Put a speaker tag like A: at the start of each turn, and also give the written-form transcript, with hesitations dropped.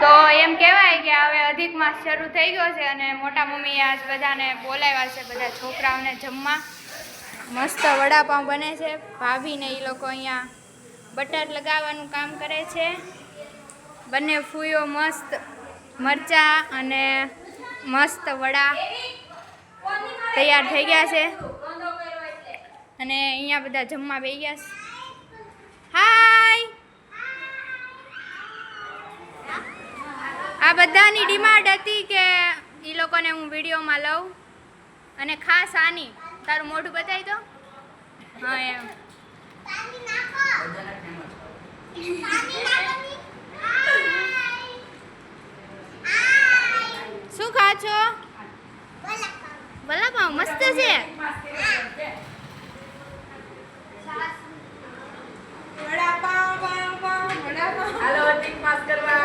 A: તો એમ કહેવાય કે હવે અધિક માસ શરૂ થઈ ગયો છે અને મોટા મમ્મીએ આજ બધાને બોલાવ્યા છે, બધા છોકરાઓને જમવા. મસ્ત વડાપાઉં બને છે. ભાભીને એ લોકો અહીંયા બટર લગાવવાનું કામ કરે છે. બંને ફૂઈઓ મસ્ત મરચાં અને મસ્ત વડા તૈયાર થઈ ગયા છે અને અહીંયા બધા જમવા બેસી ગયા છે. હાય, આ બધાની ડિમાન્ડ હતી કે એ લોકોને હું વિડીયોમાં લઉં અને ખાસ આની તારું મોઢું બતાવી દો. હા એમ શું ખા છો? વડાપાઉં મસ્ત છે.
B: હાલો અધિક માસ કરવા